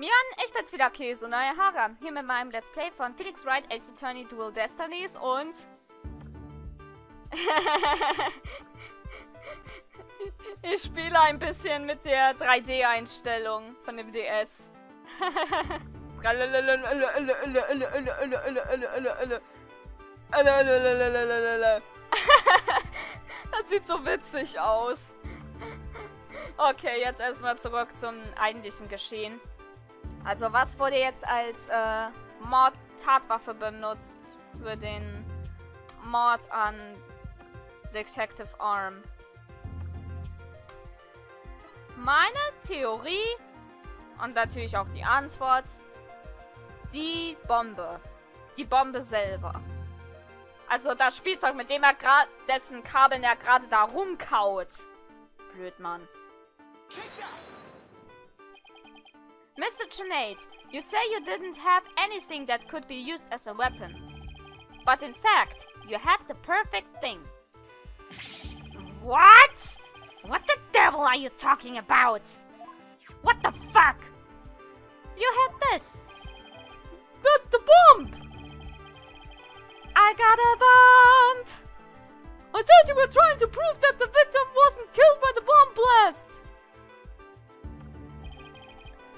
Mian, ich bin's wieder, Käse und neue Haare. Hier mit meinem Let's Play von Felix Wright, Ace Attorney, Dual Destinies und... ich spiele ein bisschen mit der 3D-Einstellung von dem DS. Das sieht so witzig aus. Okay, jetzt erstmal zurück zum eigentlichen Geschehen. Also, was wurde jetzt als Mord-Tatwaffe benutzt für den Mord an Detective Arm? Meine Theorie und natürlich auch die Antwort: die Bombe. Die Bombe selber. Also das Spielzeug, mit dem er gerade, dessen Kabeln er gerade da rumkaut. Blöd, Mann. Mr. Getrennte, you say you didn't have anything that could be used as a weapon. But in fact, you had the perfect thing. What? What the devil are you talking about? What the fuck? You had this. That's the bomb! I got a bomb! I thought you were trying to prove that the victim wasn't killed by the bomb blast!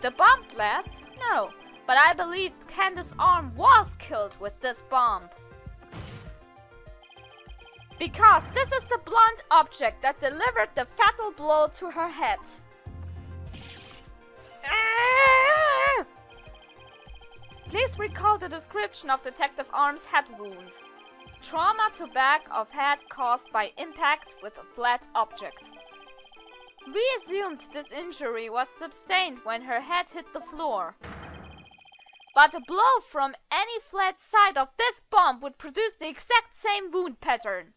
The bomb blast? No, but I believe Candace's arm was killed with this bomb. Because this is the blunt object that delivered the fatal blow to her head. Please recall the description of Detective Arm's head wound. Trauma to back of head caused by impact with a flat object. We assumed this injury was sustained when her head hit the floor. But a blow from any flat side of this bomb would produce the exact same wound pattern.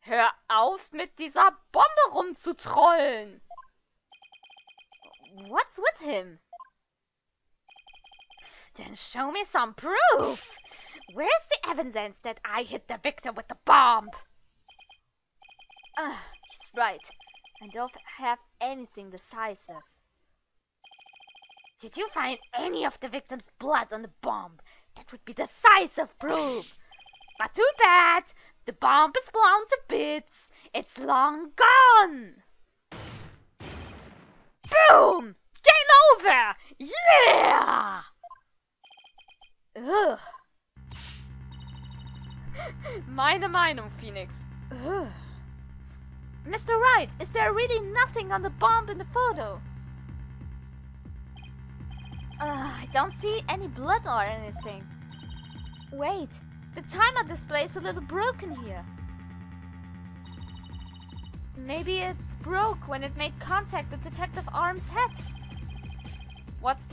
Hör auf, mit dieser Bombe rumzutrollen! What's with him? Then show me some proof! Where's the evidence that I hit the victim with the bomb? He's right. I don't have anything decisive. Did you find any of the victim's blood on the bomb? That would be decisive proof. But too bad. The bomb is blown to bits. It's long gone. Boom! Game over! Yeah! Ugh. Meine Meinung, Phoenix. Ugh. Mr. Wright, is there really nothing on the bomb in the photo? I don't see any blood or anything. Wait, the timer display is a little broken here. Maybe it broke when it made contact with Detective Arm's head. That's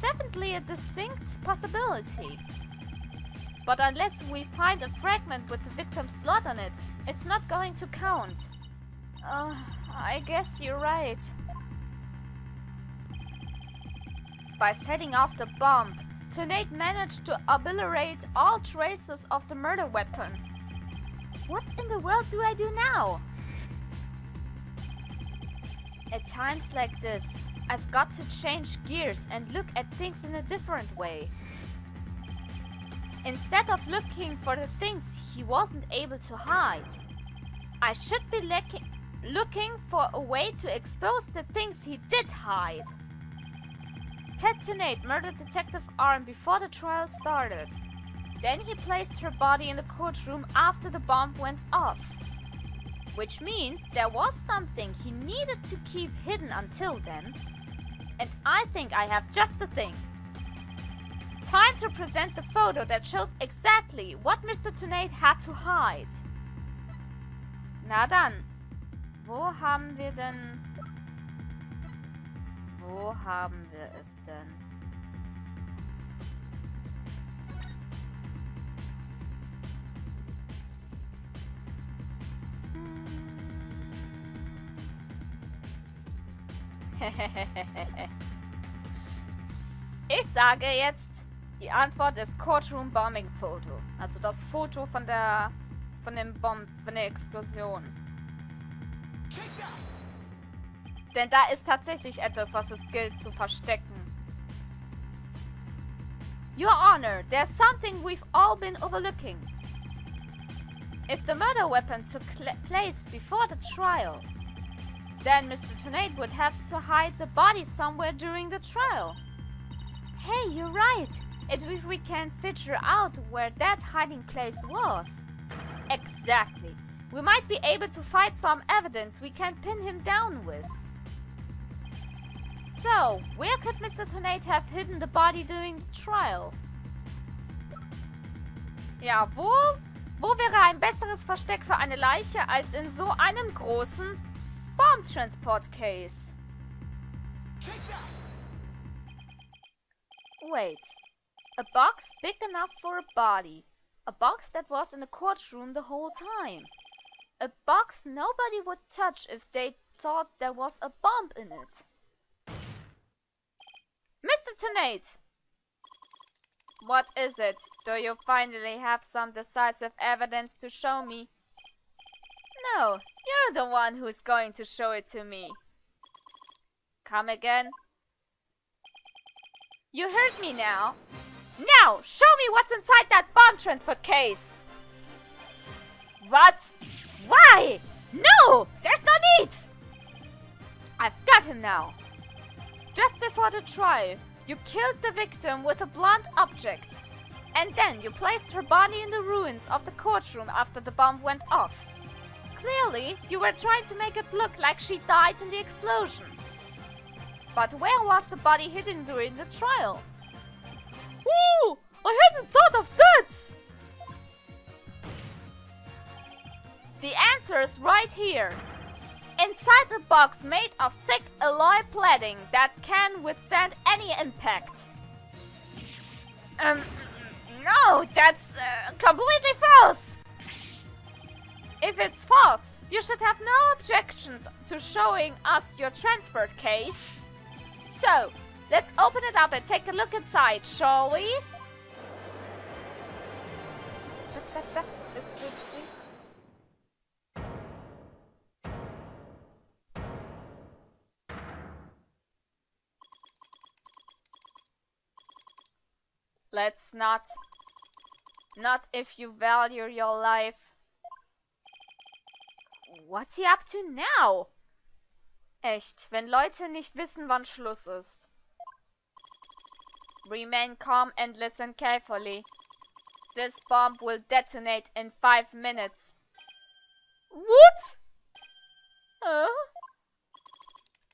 definitely a distinct possibility. But unless we find a fragment with the victim's blood on it, it's not going to count. I guess you're right. By setting off the bomb, Getrennte managed to obliterate all traces of the murder weapon. What in the world do I do now? At times like this, I've got to change gears and look at things in a different way. Instead of looking for the things he wasn't able to hide, I should be looking for a way to expose the things he did hide. Getrennte murdered Detective Arm before the trial started. Then he placed her body in the courtroom after the bomb went off. Which means there was something he needed to keep hidden until then. And I think I have just the thing. Time to present the photo that shows exactly what Mr. Getrennte had to hide. Na dann, wo haben wir es denn? Ich sage jetzt, die Antwort ist Courtroom Bombing Foto. Also das Foto von der Explosion. Denn da ist tatsächlich etwas, was es gilt zu verstecken. Your Honor, there's something we've all been overlooking. If the murder weapon took place before the trial, then Mr. Tornade would have to hide the body somewhere during the trial. Hey, you're right. If we can figure out where that hiding place was. Exactly. We might be able to find some evidence we can pin him down with. So, where could Mr. Tornade have hidden the body during the trial? Ja, wo wäre ein besseres Versteck für eine Leiche als in so einem großen Bomb-Transport-Case? Wait. A box big enough for a body. A box that was in the courtroom the whole time. A box nobody would touch if they thought there was a bomb in it. Mr. Tornade! What is it? Do you finally have some decisive evidence to show me? No, you're the one who's going to show it to me. Come again? You heard me now. Now, show me what's inside that bomb transport case! What? Why? No! There's no need! I've got him now. Just before the trial, you killed the victim with a blunt object. And then you placed her body in the ruins of the courtroom after the bomb went off. Clearly, you were trying to make it look like she died in the explosion. But where was the body hidden during the trial? Ooh! I hadn't thought of that! The answer is right here. Inside a box made of thick alloy cladding that can withstand any impact. No, that's completely false! If it's false, you should have no objections to showing us your transport case. So, let's open it up and take a look inside, shall we? Let's not if you value your life. What's he up to now? Echt, wenn Leute nicht wissen, wann Schluss ist. Remain calm and listen carefully. This bomb will detonate in 5 minutes. What?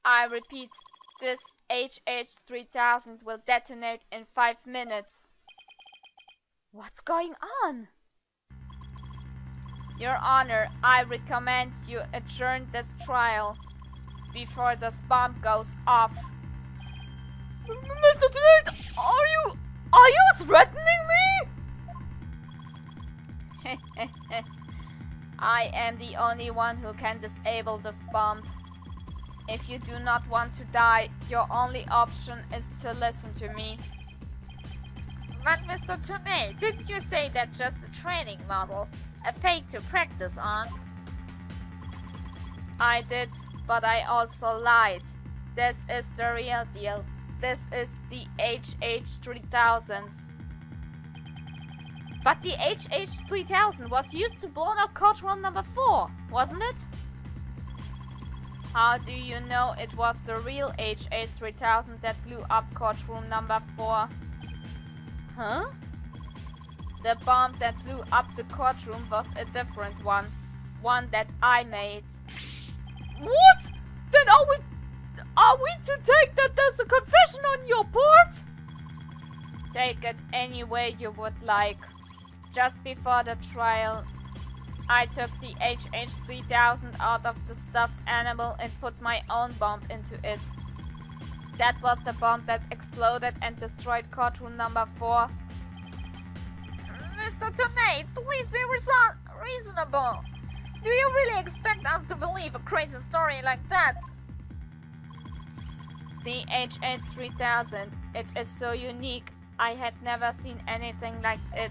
I repeat, this HH-3000 will detonate in 5 minutes. What's going on? Your Honor, I recommend you adjourn this trial before this bomb goes off. Mr. Tornade, are you threatening me? I am the only one who can disable this bomb. If you do not want to die, your only option is to listen to me. But Mr. Tornade, didn't you say that's just a training model? A fake to practice on? I did, but I also lied. This is the real deal. This is the HH-3000. But the HH-3000 was used to blow up courtroom number 4, wasn't it? How do you know it was the real HH-3000 that blew up courtroom number 4? Huh? The bomb that blew up the courtroom was a different one. One that I made. What? Then are we to take that there's a confession on your part? Take it any way you would like. Just before the trial, I took the HH-3000 out of the stuffed animal and put my own bomb into it. That was the bomb that exploded and destroyed courtroom number 4. Mr. Tornade, please be reasonable. Do you really expect us to believe a crazy story like that? The HH3000. It is so unique. I had never seen anything like it.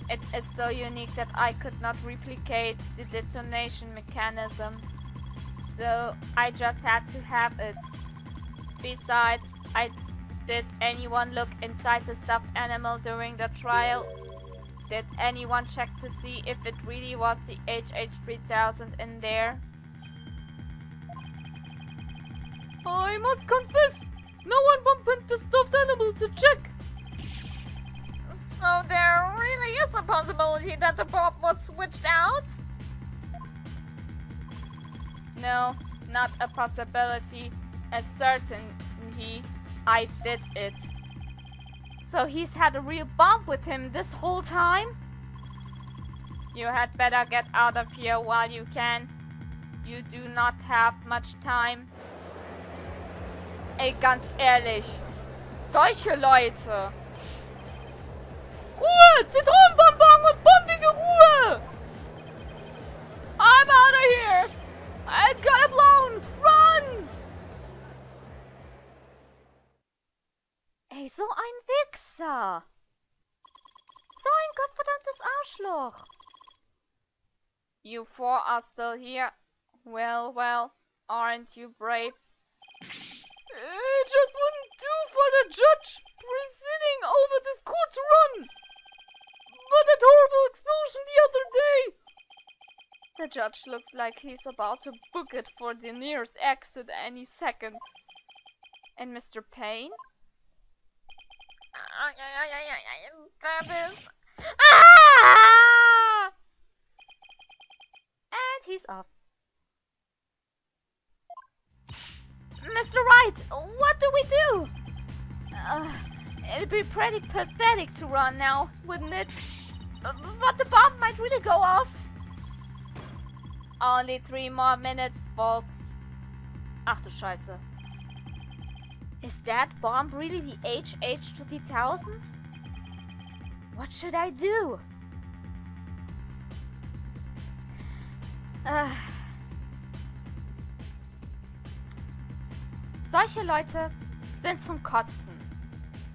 It is so unique that I could not replicate the detonation mechanism. So I just had to have it. Besides, did anyone look inside the stuffed animal during the trial? Did anyone check to see if it really was the HH3000 in there? I must confess, no one bumped the stuffed animal to check. So there really is a possibility that the bomb was switched out? No, not a possibility, a certainty. I did it. So he's had a real bomb with him this whole time? You had better get out of here while you can. You do not have much time. Ey, ganz ehrlich. Solche Leute. Ruhe! Zitronenbonbon und bombige Ruhe! I'm out of here! It's got blown! Run! Ey, so ein Wichser! So ein gottverdammtes Arschloch! You four are still here. Well, aren't you brave? It just wouldn't do for the judge presiding over this court to run! But that horrible explosion the other day! The judge looks like he's about to book it for the nearest exit any second. And Mr. Payne? That is... Ah! And he's off. Mr. Wright, what do we do? It'd be pretty pathetic to run now, wouldn't it? But the bomb might really go off. Only 3 more minutes, folks. Ach du Scheiße. Is that bomb really the HH3000? What should I do? Solche Leute sind zum Kotzen.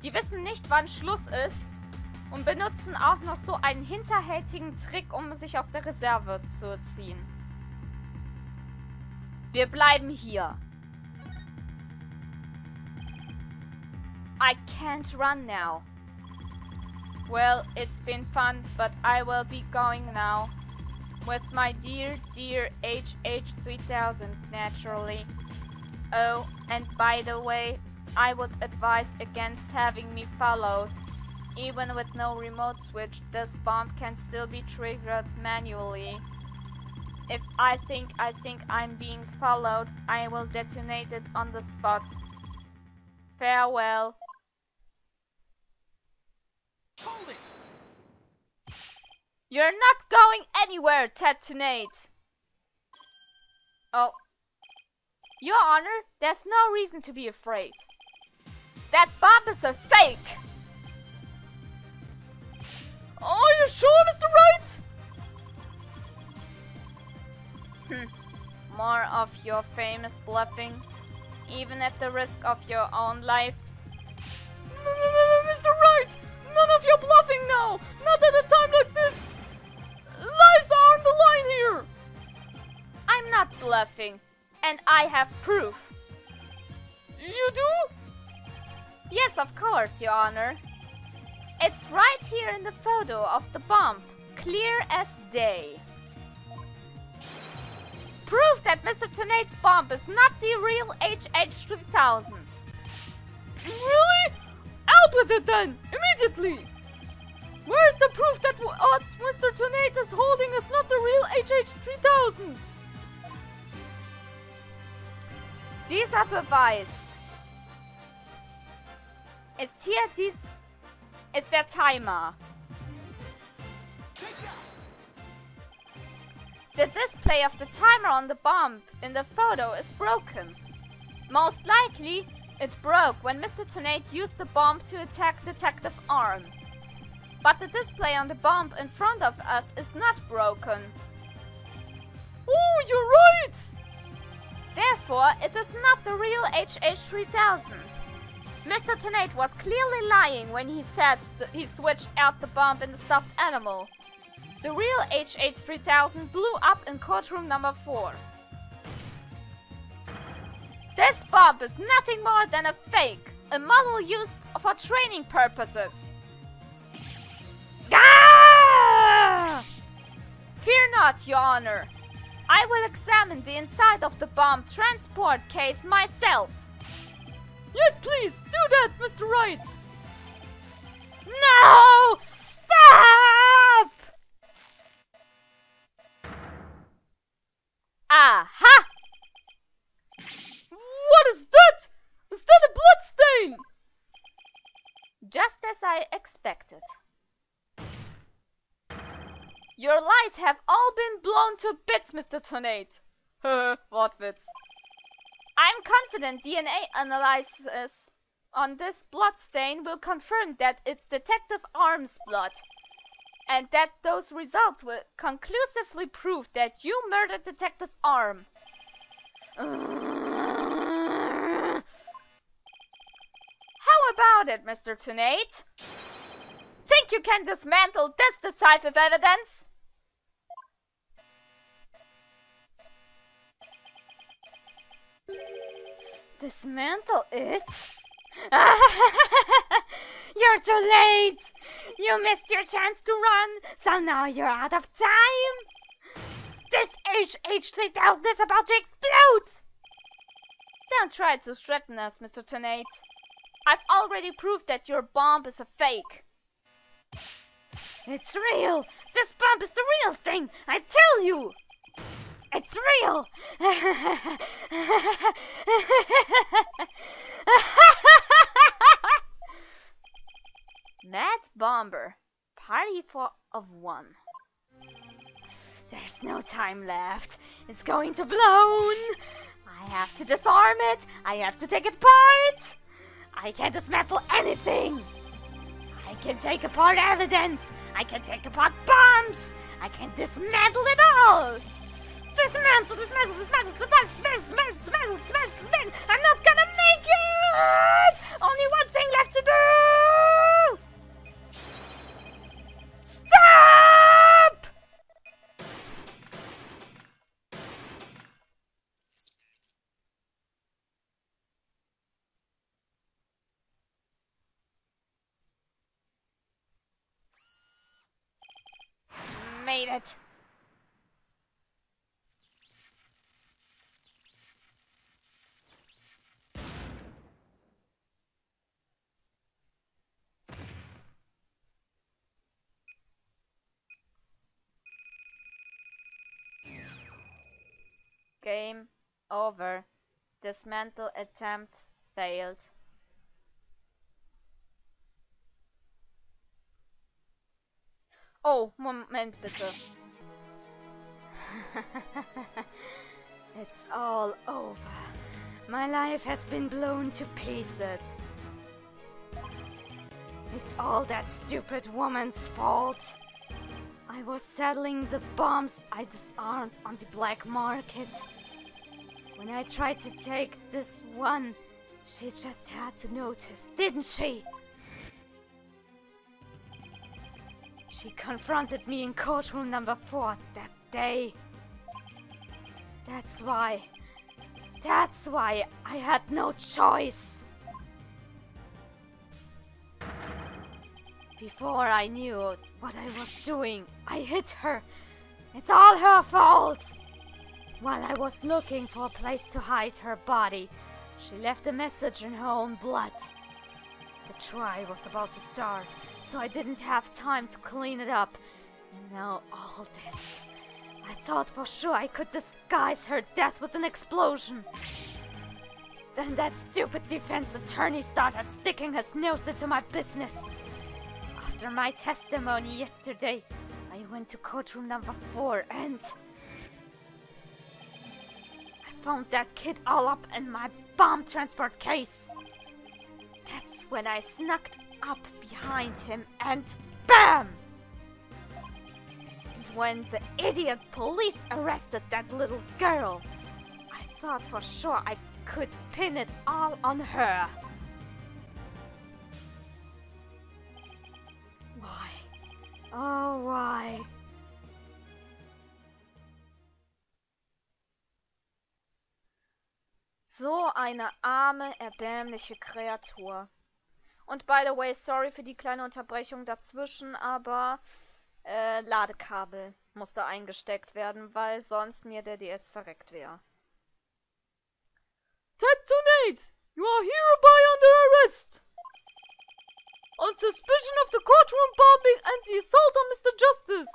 Die wissen nicht, wann Schluss ist und benutzen auch noch so einen hinterhältigen Trick, um sich aus der Reserve zu ziehen. Wir bleiben hier. I can't run now. Well, it's been fun, but I will be going now. With my dear HH3000, naturally. Oh, and by the way, I would advise against having me followed. Even with no remote switch, this bomb can still be triggered manually. If I think I'm being followed, I will detonate it on the spot. Farewell. Hold it! You're not going anywhere, Detonate! Oh. Your Honor, there's no reason to be afraid. That bomb is a fake! Are you sure, Mr. Wright? More of your famous bluffing, even at the risk of your own life. Mr. Wright, none of your bluffing now! Not at a time like this! Lives are on the line here! I'm not bluffing, and I have proof. You do? Yes, of course, Your Honor. It's right here in the photo of the bomb, clear as day. Proof that Mr. Tonate's bomb is not the real HH3000. Really? Out with it then, immediately! Where's the proof that what Mr. Tonate is holding is not the real HH3000? Dieser Beweis ist hier ist der Timer. The display of the timer on the bomb in the photo is broken. Most likely, it broke when Mr. Tonate used the bomb to attack Detective Arm. But the display on the bomb in front of us is not broken. Oh, you're right! Therefore, therefore it is not the real HH3000. Mr. Tonate was clearly lying when he said he switched out the bomb in the stuffed animal. The real HH3000 blew up in courtroom number 4. This bomb is nothing more than a fake, a model used for training purposes. Ah! Fear not, Your Honor. I will examine the inside of the bomb transport case myself. Yes, please, do that, Mr. Wright. No! Stop! Aha! What is that? Is that a bloodstain? Just as I expected. Your lies have all been blown to bits, Mr. Tonate. Wortwitz. I'm confident DNA analysis on this bloodstain will confirm that it's Detective Arm's blood. And that those results will conclusively prove that you murdered Detective Arm. How about it, Mr. Tonate? Think you can dismantle this decisive evidence? Dismantle it? You're too late! You missed your chance to run, so now you're out of time! This HH3000 is about to explode! Don't try to threaten us, Mr. Tonate. I've already proved that your bomb is a fake. It's real! This bomb is the real thing! I tell you! It's real! Mad Bomber. Party of one. There's no time left. It's going to blow. I have to disarm it. I have to take it apart. I can't dismantle anything. I can take apart evidence. I can take apart bombs. I can dismantle it all. Dismantle, dismantle, dismantle, dismantle, dismantle, dismantle, dismantle, dismantle. I'm not gonna make it! Only one thing left to do! Stop! Made it. Game over. Dismantle attempt failed. Oh, Moment bitte. It's all over. My life has been blown to pieces. It's all that stupid woman's fault. I was selling the bombs I disarmed on the black market. When I tried to take this one, she just had to notice, didn't she? She confronted me in courtroom number 4 that day. That's why I had no choice. Before I knew what I was doing, I hit her. It's all her fault. While I was looking for a place to hide her body, she left a message in her own blood. The trial was about to start, so I didn't have time to clean it up. And now all this. I thought for sure I could disguise her death with an explosion. Then that stupid defense attorney started sticking his nose into my business. After my testimony yesterday, I went to courtroom number 4 and I found that kid all up in my bomb transport case. That's when I snuck up behind him and BAM! And when the idiot police arrested that little girl, I thought for sure I could pin it all on her. Why? Oh, why? So eine arme, erbärmliche Kreatur. Und by the way, sorry für die kleine Unterbrechung dazwischen, aber Ladekabel musste eingesteckt werden, weil sonst mir der DS verreckt wäre. Detonate! You are hereby under arrest! On suspicion of the courtroom bombing and the assault on Mr. Justice.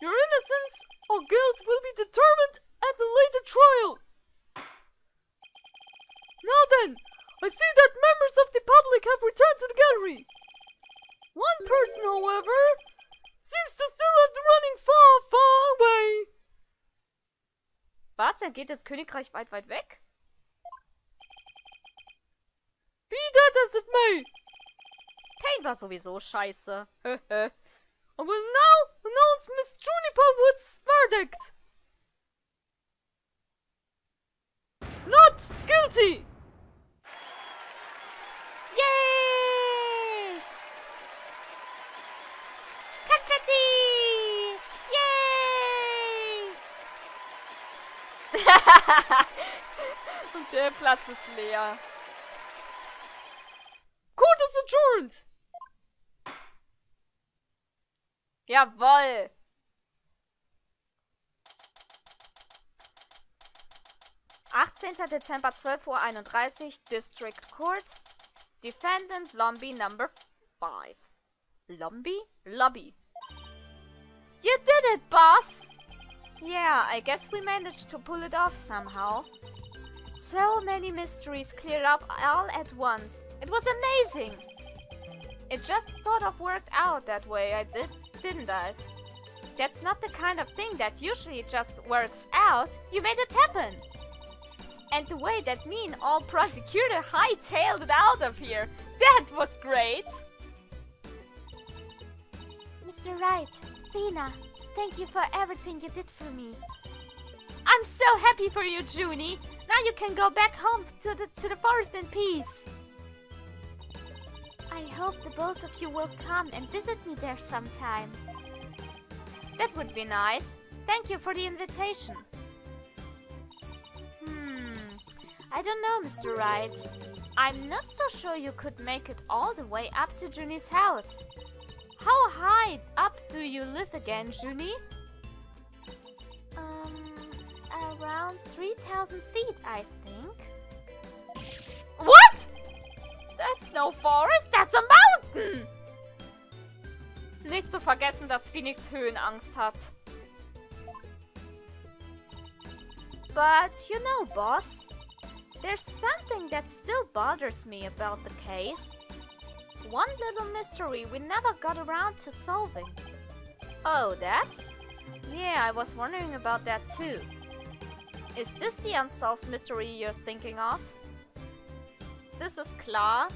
Your innocence or guilt will be determined at a later trial. Now then, I see that members of the public have returned to the gallery. One person, however, seems to still have the running far, far away. Was? Er geht ins Königreich weit, weit weg? Be that as it may. Pain war sowieso scheiße. I will now announce Miss Juniper Wood's verdict. Not guilty! Yay! Konfetti! Yay! Und der Platz ist leer. Court is adjourned! Jawoll! Dezember 12:31 Uhr, District Court. Defendant Lobby number 5. Lobby. You did it, boss! Yeah, I guess we managed to pull it off somehow. So many mysteries cleared up all at once. It was amazing! It just sort of worked out that way, didn't it? That's not the kind of thing that usually just works out. You made it happen! And the way that mean old prosecutor hightailed it out of here, that was great! Mr. Wright, Tina, thank you for everything you did for me. I'm so happy for you, Junie! Now you can go back home to the forest in peace. I hope the both of you will come and visit me there sometime. That would be nice. Thank you for the invitation. I don't know, Mr. Wright. I'm not so sure you could make it all the way up to Junie's house. How high up do you live again, Junie? Around 3,000 feet, I think. What? That's no forest, that's a mountain! Nicht zu vergessen, dass Phoenix Höhenangst hat. But you know, boss, there's something that still bothers me about the case. One little mystery we never got around to solving. Oh, that? Yeah, I was wondering about that too. Is this the unsolved mystery you're thinking of? Das ist klar.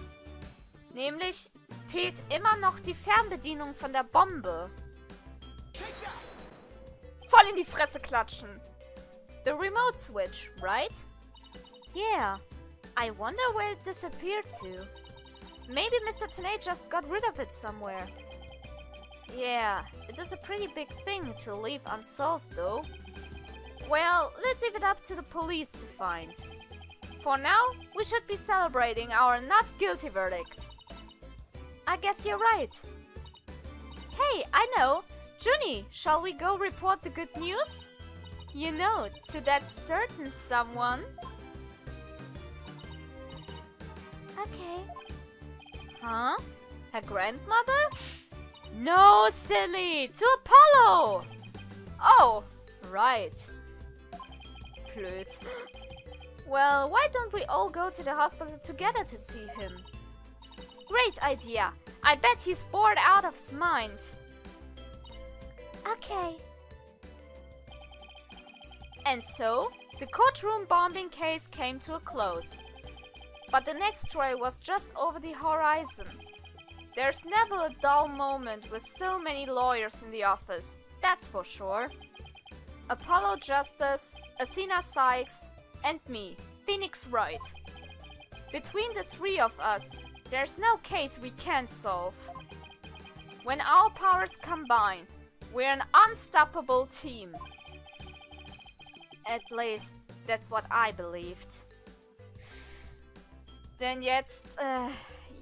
Nämlich fehlt immer noch die Fernbedienung von der Bombe. Voll in die Fresse klatschen. The remote switch, right? Yeah. I wonder where it disappeared to. Maybe Mr. Tenay just got rid of it somewhere. Yeah, it is a pretty big thing to leave unsolved though. Well, let's leave it up to the police to find. For now, we should be celebrating our not guilty verdict. I guess you're right. Hey, I know! Junie, shall we go report the good news? You know, to that certain someone. Okay. Huh? Her grandmother? No, silly! To Apollo! Oh, right. Blöd. Well, why don't we all go to the hospital together to see him? Great idea! I bet he's bored out of his mind. Okay. And so, the courtroom bombing case came to a close. But the next trial was just over the horizon. There's never a dull moment with so many lawyers in the office, that's for sure. Apollo Justice, Athena Sykes, and me, Phoenix Wright. Between the three of us, there's no case we can't solve. When our powers combine, we're an unstoppable team. At least, that's what I believed. Denn jetzt,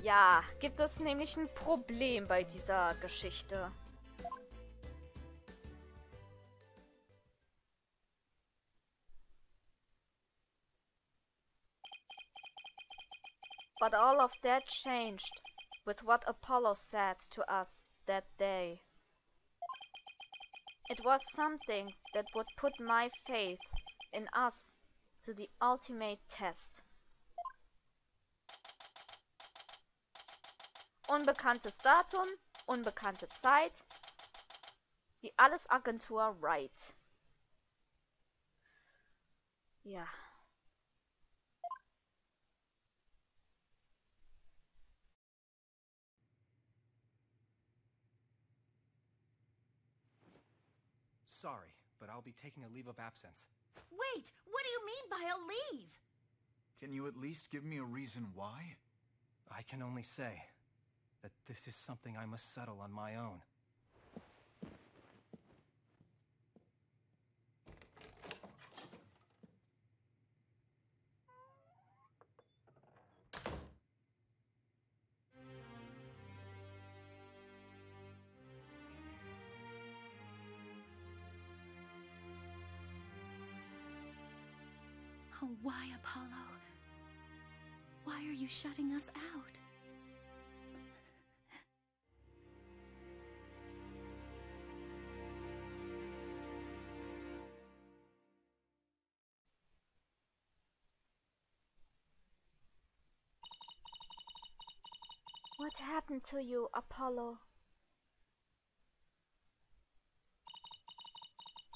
ja, gibt es nämlich ein Problem bei dieser Geschichte. But all of that changed with what Apollo said to us that day. It was something that would put my faith in us to the ultimate test. Unbekanntes Datum, unbekannte Zeit, die Alles-Agentur Wright. Ja. Sorry, but I'll be taking a leave of absence. Wait, what do you mean by a leave? Can you at least give me a reason why? I can only say that this is something I must settle on my own. Oh, why, Apollo? Why are you shutting us out? What happened to you, Apollo?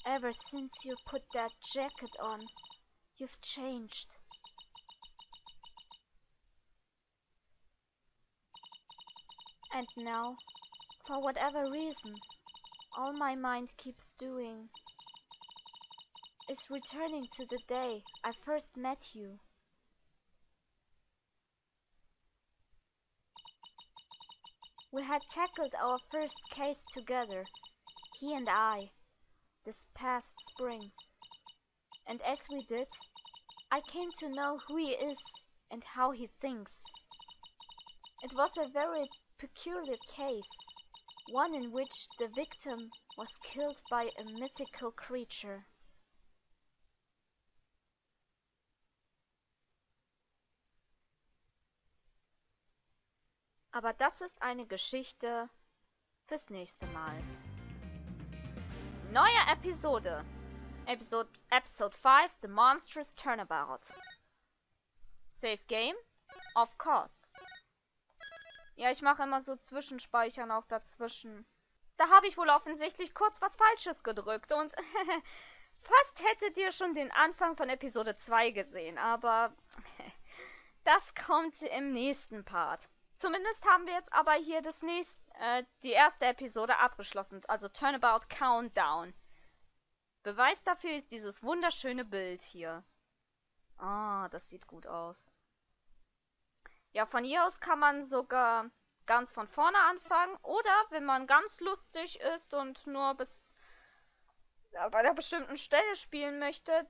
Ever since you put that jacket on, you've changed. And now, for whatever reason, all my mind keeps doing is returning to the day I first met you. We had tackled our first case together, he and I, this past spring. And as we did, I came to know who he is and how he thinks. It was a very peculiar case, one in which the victim was killed by a mythical creature. Aber das ist eine Geschichte fürs nächste Mal. Neue Episode. Episode 5, The Monstrous Turnabout. Save Game? Of course. Ja, ich mache immer so Zwischenspeichern auch dazwischen. Da habe ich wohl offensichtlich kurz was Falsches gedrückt und fast hättet ihr schon den Anfang von Episode 2 gesehen, aber das kommt im nächsten Part. Zumindest haben wir jetzt aber hier die erste Episode abgeschlossen, also Turnabout Countdown. Beweis dafür ist dieses wunderschöne Bild hier. Ah, das sieht gut aus. Ja, von hier aus kann man sogar ganz von vorne anfangen oder, wenn man ganz lustig ist und nur bis bei einer bestimmten Stelle spielen möchte,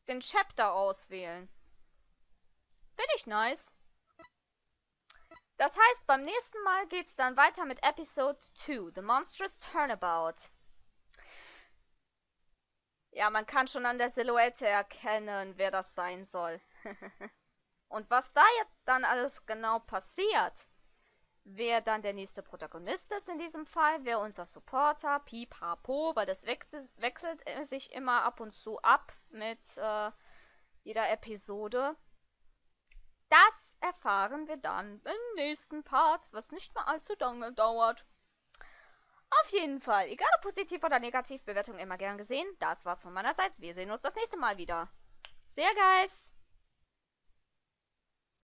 den Chapter auswählen. Finde ich nice. Das heißt, beim nächsten Mal geht's dann weiter mit Episode 2, The Monstrous Turnabout. Ja, man kann schon an der Silhouette erkennen, wer das sein soll. Und was da jetzt dann alles genau passiert, wer dann der nächste Protagonist ist in diesem Fall, wer unser Supporter, pipapo, weil das wechselt sich immer ab und zu ab mit jeder Episode. Das erfahren wir dann im nächsten Part, was nicht mehr allzu lange dauert. Auf jeden Fall, egal ob positiv oder negativ, Bewertung immer gern gesehen. Das war's von meinerseits. Wir sehen uns das nächste Mal wieder. See ya, guys!